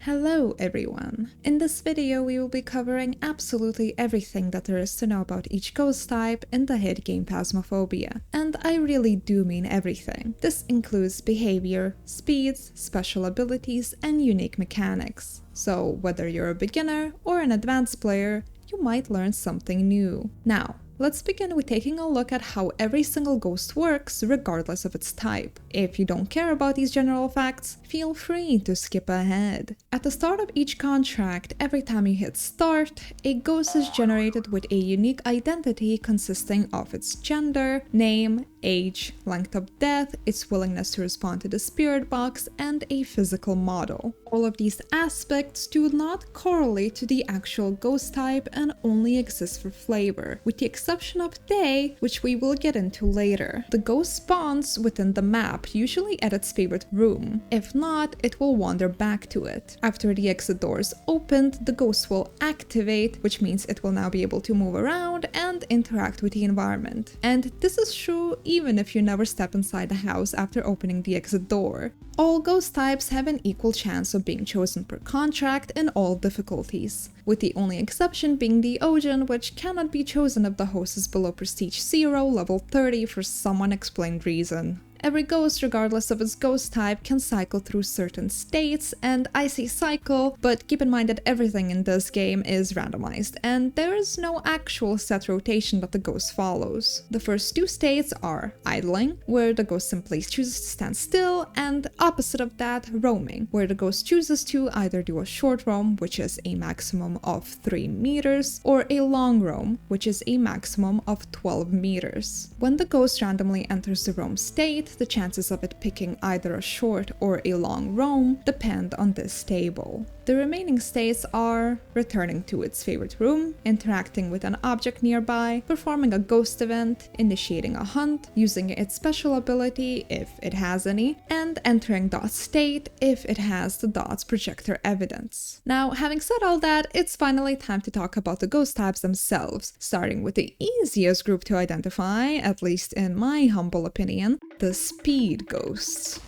Hello everyone! In this video we will be covering absolutely everything that there is to know about each ghost type in the hit game Phasmophobia. And I really do mean everything. This includes behavior, speeds, special abilities, and unique mechanics. So whether you're a beginner or an advanced player, you might learn something new. Now, let's begin with taking a look at how every single ghost works regardless of its type. If you don't care about these general facts, feel free to skip ahead. At the start of each contract, every time you hit start, a ghost is generated with a unique identity consisting of its gender, name, age, length of death, its willingness to respond to the spirit box, and a physical model. All of these aspects do not correlate to the actual ghost type and only exist for flavor, with the exception of Thaye, which we will get into later. The ghost spawns within the map, usually at its favorite room. If not, it will wander back to it. After the exit door is opened, the ghost will activate, which means it will now be able to move around and interact with the environment. And this is true even if you never step inside the house after opening the exit door. All ghost types have an equal chance of being chosen per contract in all difficulties, with the only exception being Deogen, which cannot be chosen if the host is below Prestige 0, level 30 for some unexplained reason. Every ghost, regardless of its ghost type, can cycle through certain states, and I say cycle, but keep in mind that everything in this game is randomized, and there is no actual set rotation that the ghost follows. The first two states are idling, where the ghost simply chooses to stand still, and opposite of that, roaming, where the ghost chooses to either do a short roam, which is a maximum of 3 meters, or a long roam, which is a maximum of 12 meters. When the ghost randomly enters the roam state, the chances of it picking either a short or a long roam depend on this table. The remaining states are returning to its favorite room, interacting with an object nearby, performing a ghost event, initiating a hunt, using its special ability if it has any, and entering dot state if it has the dot's projector evidence. Now, having said all that, it's finally time to talk about the ghost types themselves, starting with the easiest group to identify, at least in my humble opinion, the speed ghosts.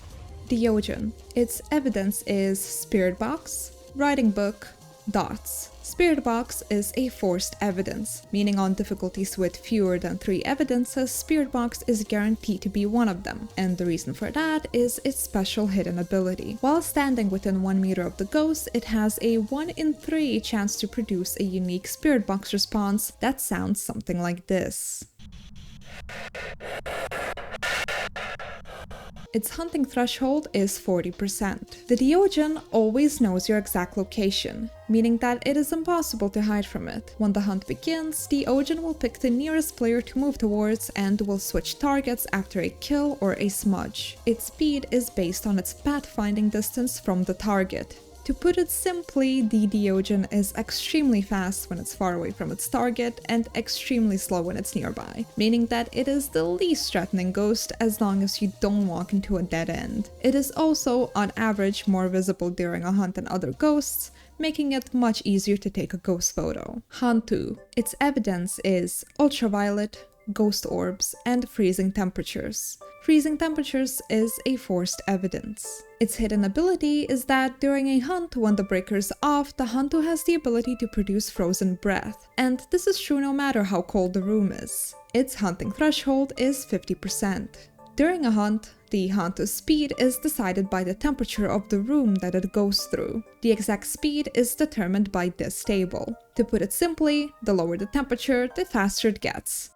Deogen. Its evidence is spirit box, writing book, dots. Spirit box is a forced evidence, meaning on difficulties with fewer than 3 evidences, spirit box is guaranteed to be one of them, and the reason for that is its special hidden ability. While standing within 1 meter of the ghost, it has a 1 in 3 chance to produce a unique spirit box response that sounds something like this. Its hunting threshold is 40%. The Deogen always knows your exact location, meaning that it is impossible to hide from it. When the hunt begins, Deogen will pick the nearest player to move towards and will switch targets after a kill or a smudge. Its speed is based on its pathfinding distance from the target. To put it simply, the Deogen is extremely fast when it's far away from its target and extremely slow when it's nearby, meaning that it is the least threatening ghost as long as you don't walk into a dead end. It is also, on average, more visible during a hunt than other ghosts, making it much easier to take a ghost photo. Hantu. Its evidence is ultraviolet, ghost orbs, and freezing temperatures. Freezing temperatures is a forced evidence. Its hidden ability is that during a hunt, when the breaker is off, the Hantu has the ability to produce frozen breath, and this is true no matter how cold the room is. Its hunting threshold is 50%. During a hunt, the Hantu's speed is decided by the temperature of the room that it goes through. The exact speed is determined by this table. To put it simply, the lower the temperature, the faster it gets.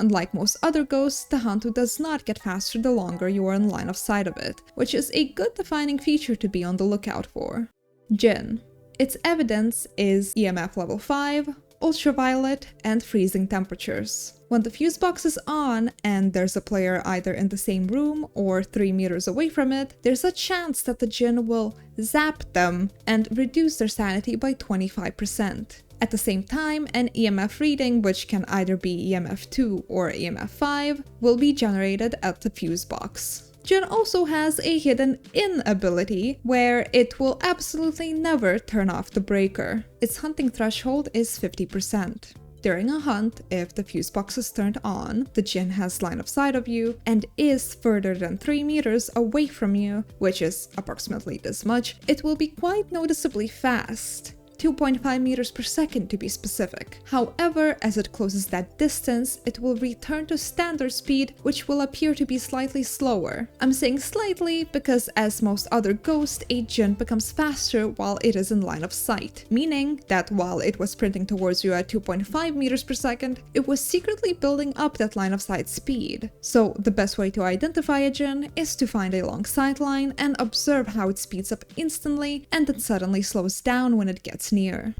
Unlike most other ghosts, the Hantu does not get faster the longer you are in line of sight of it, which is a good defining feature to be on the lookout for. Jinn. Its evidence is EMF level 5, ultraviolet, and freezing temperatures. When the fuse box is on and there's a player either in the same room or 3 meters away from it, there's a chance that the Jinn will zap them and reduce their sanity by 25%. At the same time, an EMF reading, which can either be EMF 2 or EMF 5, will be generated at the fuse box. Jinn also has a hidden in ability where it will absolutely never turn off the breaker. Its hunting threshold is 50%. During a hunt, if the fuse box is turned on, the Jinn has line of sight of you and is further than 3 meters away from you, which is approximately this much, it will be quite noticeably fast. 2.5 meters per second to be specific. However, as it closes that distance, it will return to standard speed, which will appear to be slightly slower. I'm saying slightly because, as most other ghosts, a Jinn becomes faster while it is in line of sight, meaning that while it was sprinting towards you at 2.5 meters per second, it was secretly building up that line of sight speed. So the best way to identify a Jinn is to find a long sight line and observe how it speeds up instantly and then suddenly slows down when it gets near.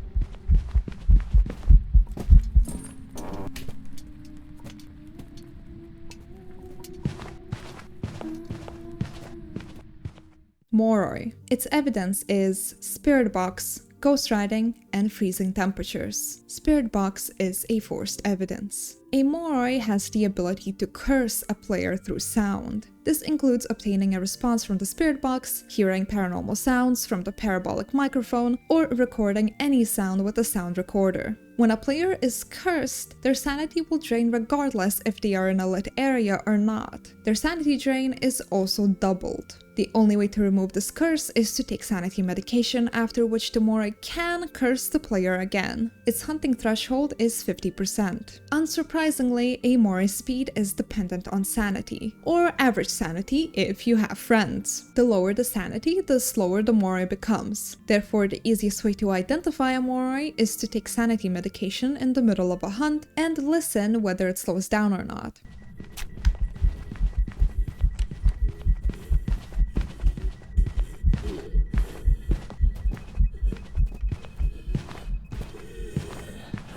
Moroi. Its evidence is spirit box, ghost riding, and freezing temperatures. Spirit box is a forced evidence. A Moroi has the ability to curse a player through sound. This includes obtaining a response from the spirit box, hearing paranormal sounds from the parabolic microphone, or recording any sound with a sound recorder. When a player is cursed, their sanity will drain regardless if they are in a lit area or not. Their sanity drain is also doubled. The only way to remove this curse is to take sanity medication, after which the Moroi can curse the player again. Its hunting threshold is 50%. Unsurprisingly, a Moroi speed is dependent on sanity, or average sanity if you have friends. The lower the sanity, the slower the Moroi becomes. Therefore, the easiest way to identify a Moroi is to take sanity medication in the middle of a hunt and listen whether it slows down or not.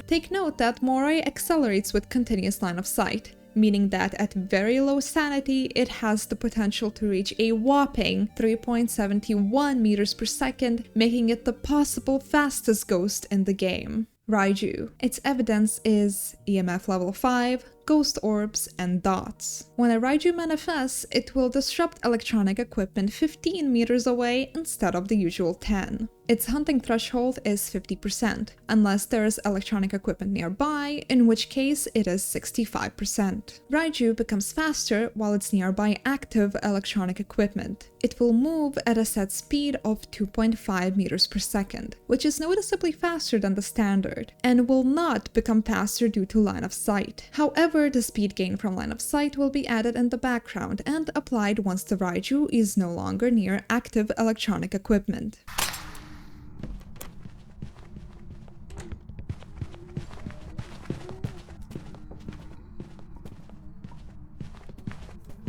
Take note that Moroi accelerates with continuous line of sight, meaning that at very low sanity, it has the potential to reach a whopping 3.71 meters per second, making it the possible fastest ghost in the game. Raiju. Its evidence is EMF level 5, ghost orbs, and dots. When a Raiju manifests, it will disrupt electronic equipment 15 meters away instead of the usual 10. Its hunting threshold is 50%, unless there is electronic equipment nearby, in which case it is 65%. Raiju becomes faster while it's nearby active electronic equipment. It will move at a set speed of 2.5 meters per second, which is noticeably faster than the standard, and will not become faster due to line of sight. However, the speed gain from line of sight will be added in the background and applied once the Raiju is no longer near active electronic equipment.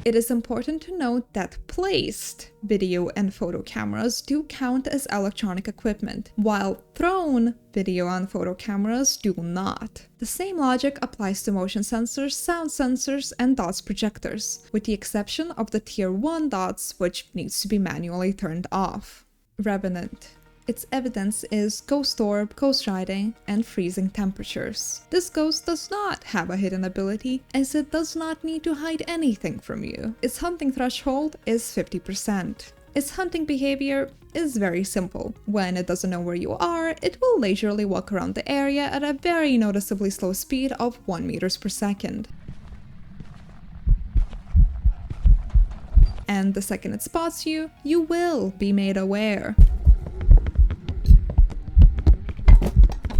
It is important to note that placed video and photo cameras do count as electronic equipment, while thrown video and photo cameras do not. The same logic applies to motion sensors, sound sensors, and dots projectors, with the exception of the tier 1 dots, which needs to be manually turned off. Revenant. Its evidence is ghost orb, ghost riding, and freezing temperatures. This ghost does not have a hidden ability, as it does not need to hide anything from you. Its hunting threshold is 50%. Its hunting behavior is very simple. When it doesn't know where you are, it will leisurely walk around the area at a very noticeably slow speed of 1 meters per second. And the second it spots you, you will be made aware,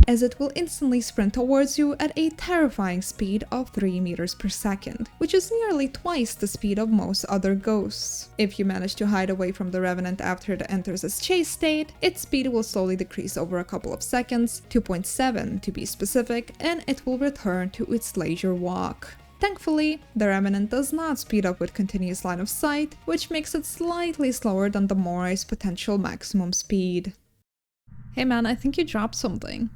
as it will instantly sprint towards you at a terrifying speed of 3 meters per second, which is nearly twice the speed of most other ghosts. If you manage to hide away from the Revenant after it enters its chase state, its speed will slowly decrease over a couple of seconds, 2.7 to be specific, and it will return to its leisure walk. Thankfully, the Revenant does not speed up with continuous line of sight, which makes it slightly slower than the Moroi's potential maximum speed. Hey man, I think you dropped something.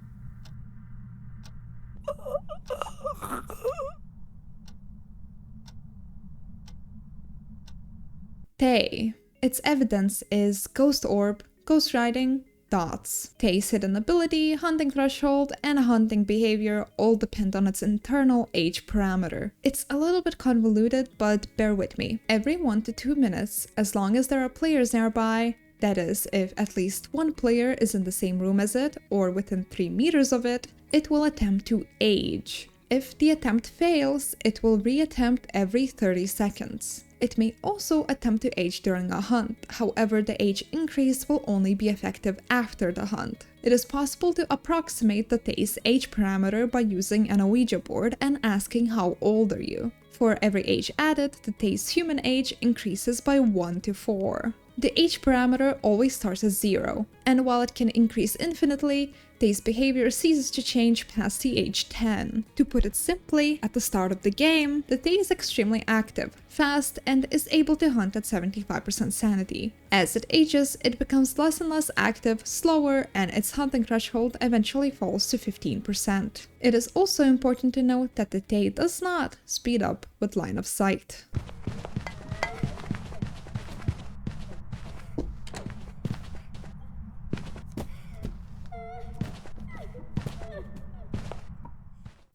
Thaye. Its evidence is ghost orb, ghost riding, dots. Thaye's hidden ability, hunting threshold, and hunting behavior all depend on its internal age parameter. It's a little bit convoluted, but bear with me. Every 1 to 2 minutes, as long as there are players nearby, that is, if at least one player is in the same room as it, or within 3 meters of it, it will attempt to age. If the attempt fails, it will reattempt every 30 seconds. It may also attempt to age during a hunt, however the age increase will only be effective after the hunt. It is possible to approximate the Thaye's age parameter by using an Ouija board and asking how old are you. For every age added, the Thaye's human age increases by 1 to 4. The age parameter always starts at 0, and while it can increase infinitely, Thaye's behavior ceases to change past the age 10. To put it simply, at the start of the game, the Thaye is extremely active, fast, and is able to hunt at 75% sanity. As it ages, it becomes less and less active, slower, and its hunting threshold eventually falls to 15%. It is also important to note that the Thaye does not speed up with line of sight.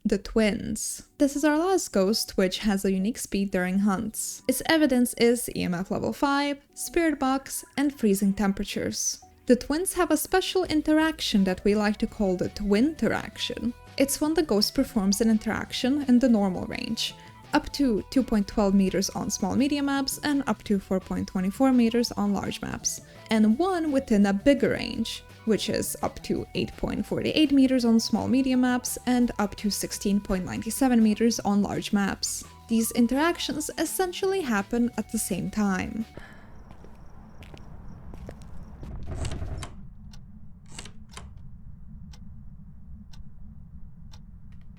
The twins. This is our last ghost, which has a unique speed during hunts. Its evidence is EMF level 5, spirit box, and freezing temperatures. The twins have a special interaction that we like to call the twin interaction. It's when the ghost performs an interaction in the normal range, up to 2.12 meters on small medium maps and up to 4.24 meters on large maps, and one within a bigger range, which is up to 8.48 meters on small medium maps and up to 16.97 meters on large maps. These interactions essentially happen at the same time.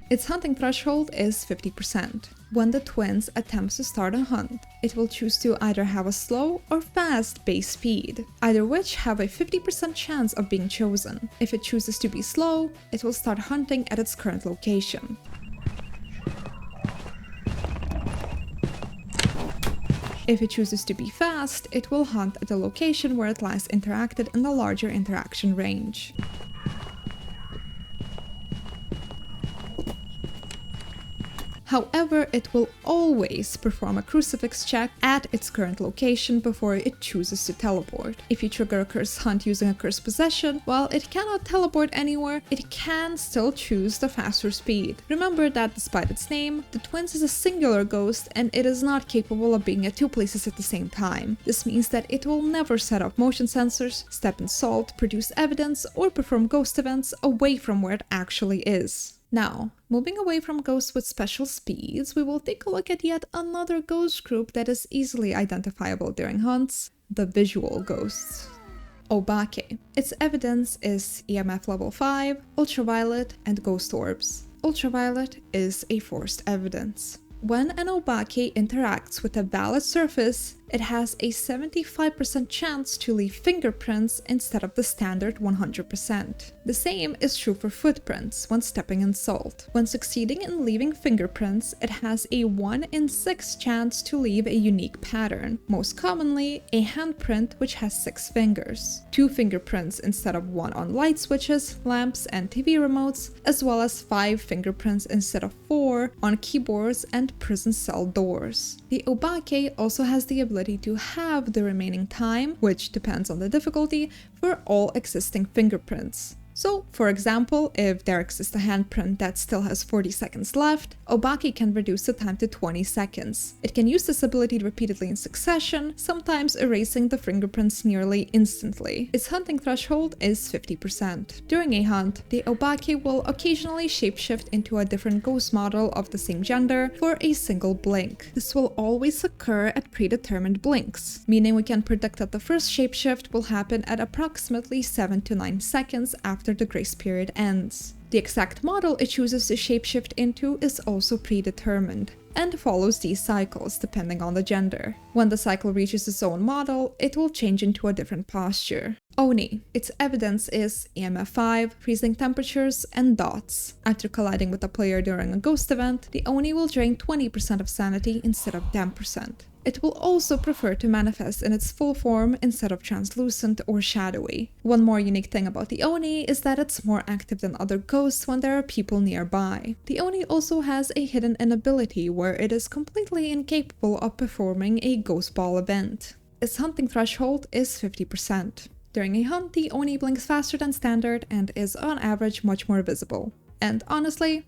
Its hunting threshold is 50%. When the twins attempts to start a hunt, it will choose to either have a slow or fast base speed, either which have a 50% chance of being chosen. If it chooses to be slow, it will start hunting at its current location. If it chooses to be fast, it will hunt at the location where it last interacted in the larger interaction range. However, it will always perform a crucifix check at its current location before it chooses to teleport. If you trigger a cursed hunt using a cursed possession, while it cannot teleport anywhere, it can still choose the faster speed. Remember that despite its name, the twins is a singular ghost and it is not capable of being at 2 places at the same time. This means that it will never set up motion sensors, step in salt, produce evidence, or perform ghost events away from where it actually is. Now, moving away from ghosts with special speeds, we will take a look at yet another ghost group that is easily identifiable during hunts, the visual ghosts. Obake. Its evidence is EMF level 5, ultraviolet, and ghost orbs. Ultraviolet is a forced evidence. When an Obake interacts with a valid surface, it has a 75% chance to leave fingerprints instead of the standard 100%. The same is true for footprints when stepping in salt. When succeeding in leaving fingerprints, it has a 1 in 6 chance to leave a unique pattern, most commonly a handprint which has 6 fingers, 2 fingerprints instead of 1 on light switches, lamps, and TV remotes, as well as 5 fingerprints instead of 4 on keyboards and prison cell doors. The Obake also has the ability to have the remaining time, which depends on the difficulty, for all existing fingerprints. So, for example, if there exists a handprint that still has 40 seconds left, Obake can reduce the time to 20 seconds. It can use this ability repeatedly in succession, sometimes erasing the fingerprints nearly instantly. Its hunting threshold is 50%. During a hunt, the Obake will occasionally shapeshift into a different ghost model of the same gender for a single blink. This will always occur at predetermined blinks, meaning we can predict that the first shapeshift will happen at approximately 7 to 9 seconds after the grace period ends. The exact model it chooses to shapeshift into is also predetermined, and follows these cycles depending on the gender. When the cycle reaches its own model, it will change into a different posture. Oni. Its evidence is EMF 5, freezing temperatures, and dots. After colliding with a player during a ghost event, the Oni will drain 20% of sanity instead of 10%. It will also prefer to manifest in its full form instead of translucent or shadowy. One more unique thing about the Oni is that it's more active than other ghosts when there are people nearby. The Oni also has a hidden inability where it is completely incapable of performing a ghost ball event. Its hunting threshold is 50%. During a hunt, the Oni blinks faster than standard and is on average much more visible. And honestly,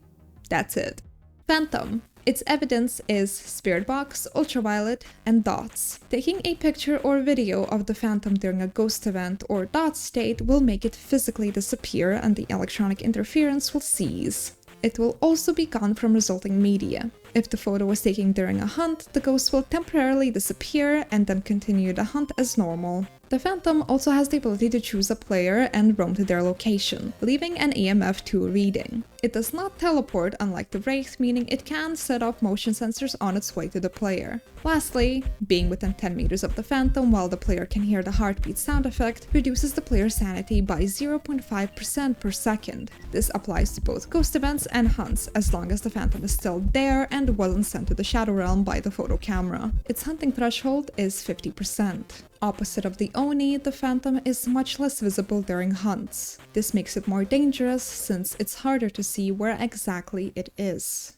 that's it. Phantom. Its evidence is Spirit Box, Ultraviolet, and Dots. Taking a picture or video of the Phantom during a ghost event or dot state will make it physically disappear and the electronic interference will cease. It will also be gone from resulting media. If the photo was taken during a hunt, the ghost will temporarily disappear and then continue the hunt as normal. The Phantom also has the ability to choose a player and roam to their location, leaving an EMF2 reading. It does not teleport unlike the Wraith, meaning it can set off motion sensors on its way to the player. Lastly, being within 10 meters of the Phantom while the player can hear the heartbeat sound effect reduces the player's sanity by 0.5% per second. This applies to both ghost events and hunts as long as the Phantom is still there and wasn't sent to the Shadow Realm by the photo camera. Its hunting threshold is 50%. Opposite of the Oni, the Phantom is much less visible during hunts. This makes it more dangerous since it's harder to see where exactly it is.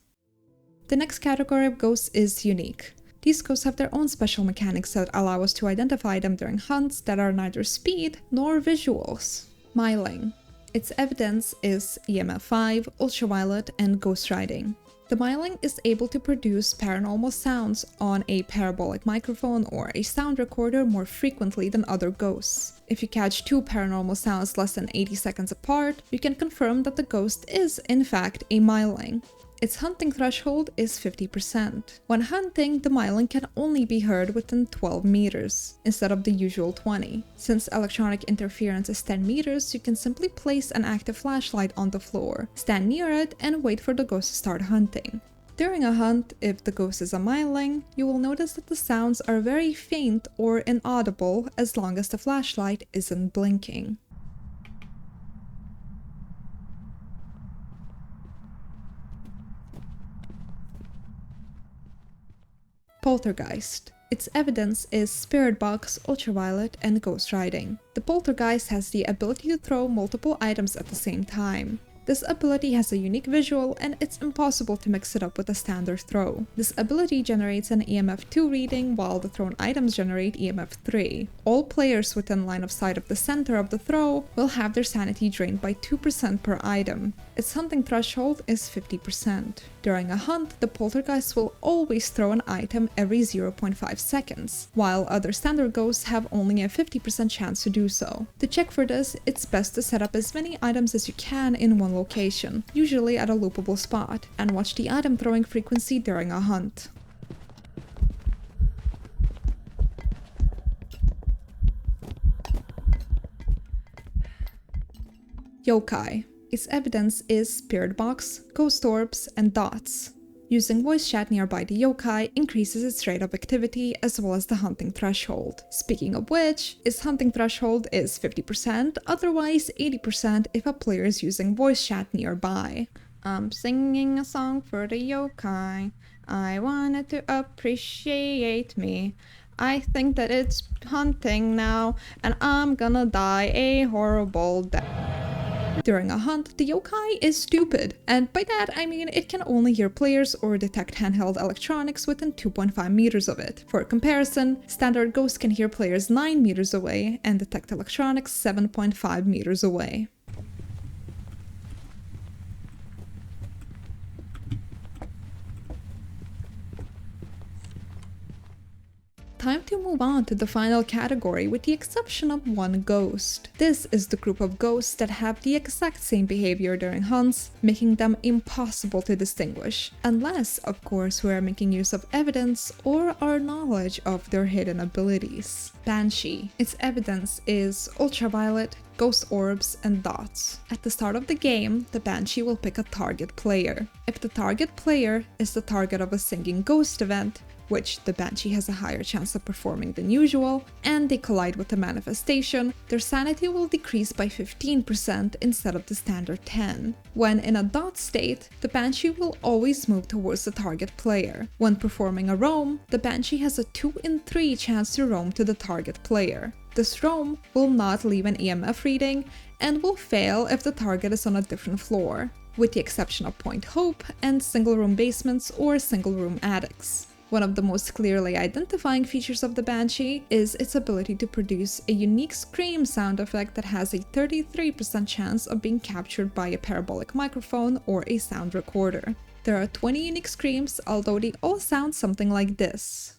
The next category of ghosts is unique. These ghosts have their own special mechanics that allow us to identify them during hunts that are neither speed nor visuals. Myling. Its evidence is EMF 5, Ultraviolet, and Ghost Riding. The Myling is able to produce paranormal sounds on a parabolic microphone or a sound recorder more frequently than other ghosts. If you catch two paranormal sounds less than 80 seconds apart, you can confirm that the ghost is, in fact, a Myling. Its hunting threshold is 50%. When hunting, the Myling can only be heard within 12 meters, instead of the usual 20. Since electronic interference is 10 meters, you can simply place an active flashlight on the floor, stand near it, and wait for the ghost to start hunting. During a hunt, if the ghost is a Myling, you will notice that the sounds are very faint or inaudible as long as the flashlight isn't blinking. Poltergeist. Its evidence is Spirit Box, Ultraviolet, and Ghost Riding. The Poltergeist has the ability to throw multiple items at the same time. This ability has a unique visual and it's impossible to mix it up with a standard throw. This ability generates an EMF2 reading while the thrown items generate EMF3. All players within line of sight of the center of the throw will have their sanity drained by 2% per item. Its hunting threshold is 50%. During a hunt, the Poltergeist will always throw an item every 0.5 seconds, while other standard ghosts have only a 50% chance to do so. To check for this, it's best to set up as many items as you can in one location, usually at a loopable spot, and watch the item throwing frequency during a hunt. Yokai. Its evidence is Spirit Box, Ghost Orbs, and Dots. Using voice chat nearby the yokai increases its rate of activity as well as the hunting threshold. Speaking of which, its hunting threshold is 50%, otherwise 80% if a player is using voice chat nearby. I'm singing a song for the yokai. I wanted to appreciate me. I think that it's hunting now, and I'm gonna die a horrible death. During a hunt, the yokai is stupid, and by that I mean it can only hear players or detect handheld electronics within 2.5 meters of it. For comparison, standard ghosts can hear players 9 meters away and detect electronics 7.5 meters away. Time to move on to the final category with the exception of one ghost. This is the group of ghosts that have the exact same behavior during hunts, making them impossible to distinguish, unless, of course, we are making use of evidence or our knowledge of their hidden abilities. Banshee. Its evidence is Ultraviolet, Ghost Orbs, and Dots. At the start of the game, the Banshee will pick a target player. If the target player is the target of a singing ghost event, which the Banshee has a higher chance of performing than usual, and they collide with the manifestation, their sanity will decrease by 15% instead of the standard 10. When in a dot state, the Banshee will always move towards the target player. When performing a roam, the Banshee has a 2 in 3 chance to roam to the target player. This roam will not leave an EMF reading and will fail if the target is on a different floor, with the exception of Point Hope and single room basements or single room attics. One of the most clearly identifying features of the Banshee is its ability to produce a unique scream sound effect that has a 33% chance of being captured by a parabolic microphone or a sound recorder. There are 20 unique screams, although they all sound something like this.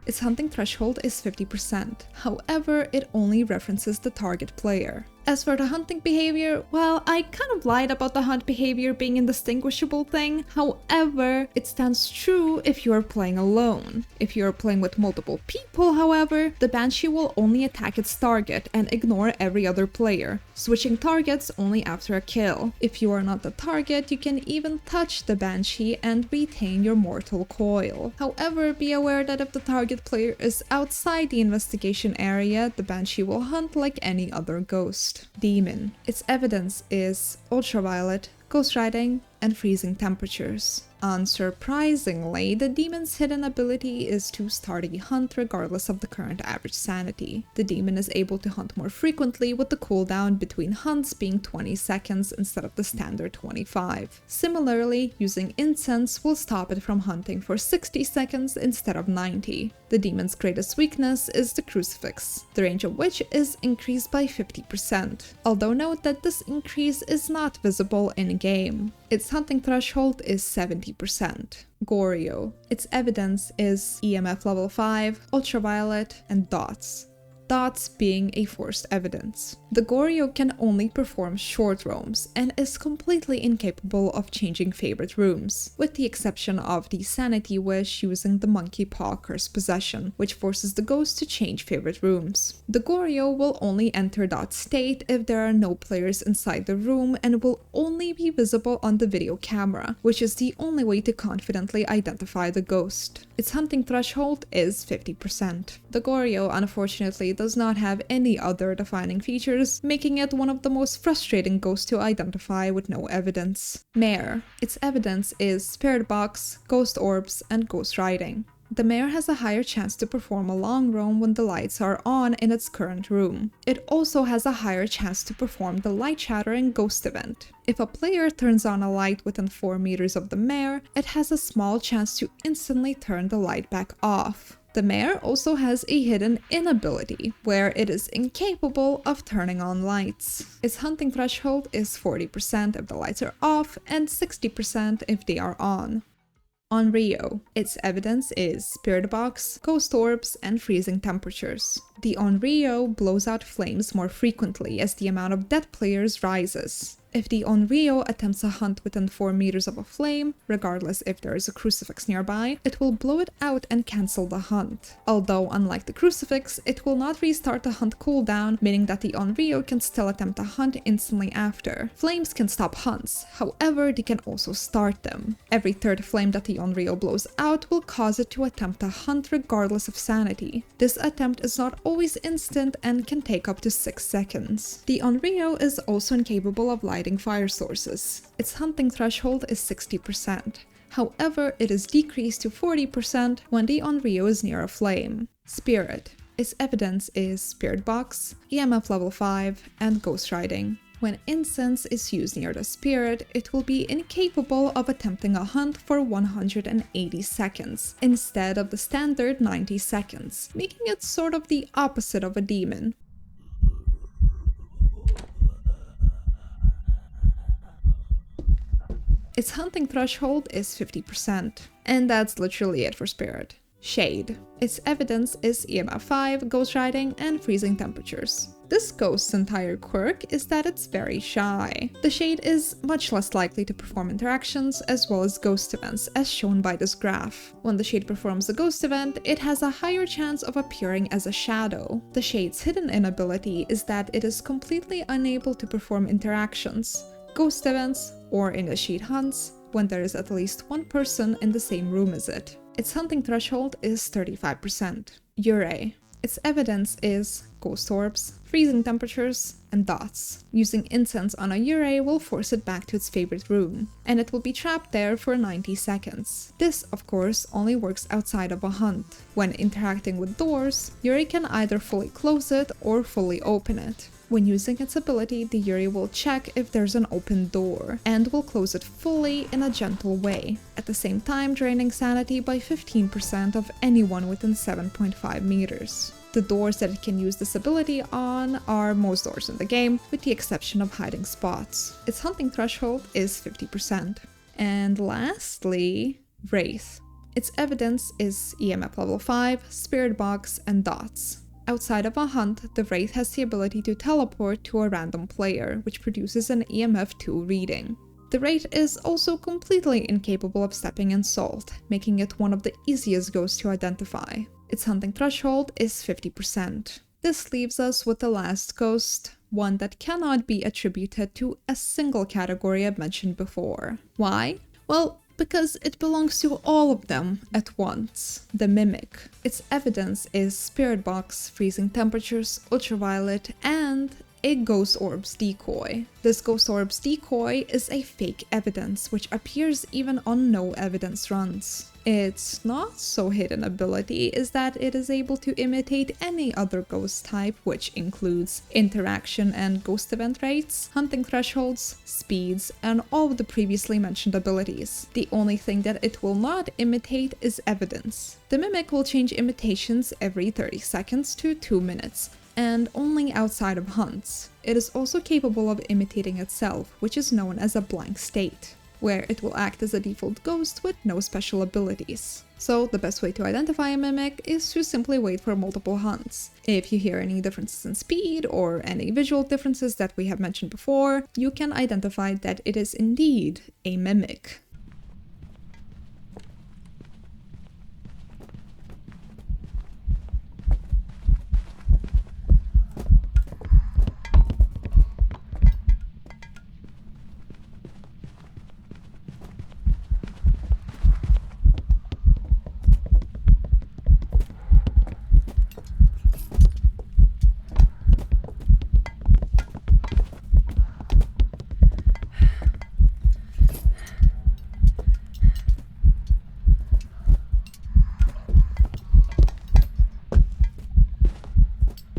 Its hunting threshold is 50%, however, it only references the target player. As for the hunting behavior, well, I kind of lied about the hunt behavior being indistinguishable thing. However, it stands true if you are playing alone. If you are playing with multiple people, however, the Banshee will only attack its target and ignore every other player, switching targets only after a kill. If you are not the target, you can even touch the Banshee and retain your mortal coil. However, be aware that if the target player is outside the investigation area, the Banshee will hunt like any other ghost. Demon. Its evidence is ultraviolet, ghost riding, and freezing temperatures. Unsurprisingly, the demon's hidden ability is to start a hunt regardless of the current average sanity. The demon is able to hunt more frequently, with the cooldown between hunts being 20 seconds instead of the standard 25. Similarly, using incense will stop it from hunting for 60 seconds instead of 90. The demon's greatest weakness is the crucifix, the range of which is increased by 50%, although note that this increase is not visible in-game. Its hunting threshold is 70%. Goryo. Its evidence is EMF level 5, ultraviolet, and dots. Dots being a forced evidence. The Goryo can only perform short roams and is completely incapable of changing favorite rooms, with the exception of the sanity wish using the monkey paw curse possession, which forces the ghost to change favorite rooms. The Goryo will only enter dot state if there are no players inside the room and will only be visible on the video camera, which is the only way to confidently identify the ghost. Its hunting threshold is 50%. The Goryo, unfortunately, does not have any other defining features, making it one of the most frustrating ghosts to identify with no evidence. Mare. Its evidence is spirit box, ghost orbs, and ghost riding. The mare has a higher chance to perform a long roam when the lights are on in its current room. It also has a higher chance to perform the light shattering ghost event. If a player turns on a light within 4 meters of the mare, it has a small chance to instantly turn the light back off. The mare also has a hidden inability, where it is incapable of turning on lights. Its hunting threshold is 40% if the lights are off and 60% if they are on. Onryo. Its evidence is spirit box, ghost orbs, and freezing temperatures. The Onryo blows out flames more frequently as the amount of dead players rises. If the Onryo attempts a hunt within 4 meters of a flame, regardless if there is a crucifix nearby, it will blow it out and cancel the hunt. Although, unlike the crucifix, it will not restart the hunt cooldown, meaning that the Onryo can still attempt a hunt instantly after. Flames can stop hunts, however, they can also start them. Every third flame that the Onryo blows out will cause it to attempt a hunt regardless of sanity. This attempt is not always instant and can take up to 6 seconds. The Onryo is also incapable of lighting fire sources. Its hunting threshold is 60%. However, it is decreased to 40% when the Onryo is near a flame. Spirit. Its evidence is spirit box, EMF level 5, and ghost riding. When incense is used near the spirit, it will be incapable of attempting a hunt for 180 seconds, instead of the standard 90 seconds, making it sort of the opposite of a demon. Its hunting threshold is 50%, and that's literally it for Spirit. Shade. Its evidence is EMF 5, ghost riding, and freezing temperatures. This ghost's entire quirk is that it's very shy. The Shade is much less likely to perform interactions as well as ghost events, as shown by this graph. When the Shade performs a ghost event, it has a higher chance of appearing as a shadow. The Shade's hidden inability is that it is completely unable to perform interactions, ghost events, or initiate hunts, when there is at least one person in the same room as it. Its hunting threshold is 35%. Yurei. Its evidence is ghost orbs, freezing temperatures, and dots. Using incense on a Yurei will force it back to its favorite room, and it will be trapped there for 90 seconds. This, of course, only works outside of a hunt. When interacting with doors, Yurei can either fully close it or fully open it. When using its ability, the Yurei will check if there's an open door, and will close it fully in a gentle way, at the same time draining sanity by 15% of anyone within 7.5 meters. The doors that it can use this ability on are most doors in the game, with the exception of hiding spots. Its hunting threshold is 50%. And lastly, Wraith. Its evidence is EMF level 5, Spirit Box, and dots. Outside of a hunt, the Wraith has the ability to teleport to a random player, which produces an EMF 2 reading. The Wraith is also completely incapable of stepping in salt, making it one of the easiest ghosts to identify. Its hunting threshold is 50%. This leaves us with the last ghost, one that cannot be attributed to a single category I've mentioned before. Why? Well, because it belongs to all of them at once. The Mimic. Its evidence is Spirit Box, freezing temperatures, ultraviolet, and a Ghost Orbs decoy. This Ghost Orbs decoy is a fake evidence which appears even on no evidence runs. Its not so hidden ability is that it is able to imitate any other ghost type, which includes interaction and ghost event rates, hunting thresholds, speeds, and all of the previously mentioned abilities. The only thing that it will not imitate is evidence. The Mimic will change imitations every 30 seconds to 2 minutes, and only outside of hunts. It is also capable of imitating itself, which is known as a blank state, where it will act as a default ghost with no special abilities. So the best way to identify a Mimic is to simply wait for multiple hunts. If you hear any differences in speed or any visual differences that we have mentioned before, you can identify that it is indeed a Mimic.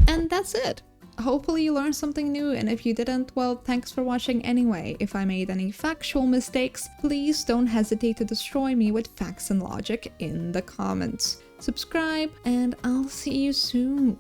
And that's it! Hopefully you learned something new, and if you didn't, well, thanks for watching anyway. If I made any factual mistakes, please don't hesitate to destroy me with facts and logic in the comments. Subscribe, and I'll see you soon.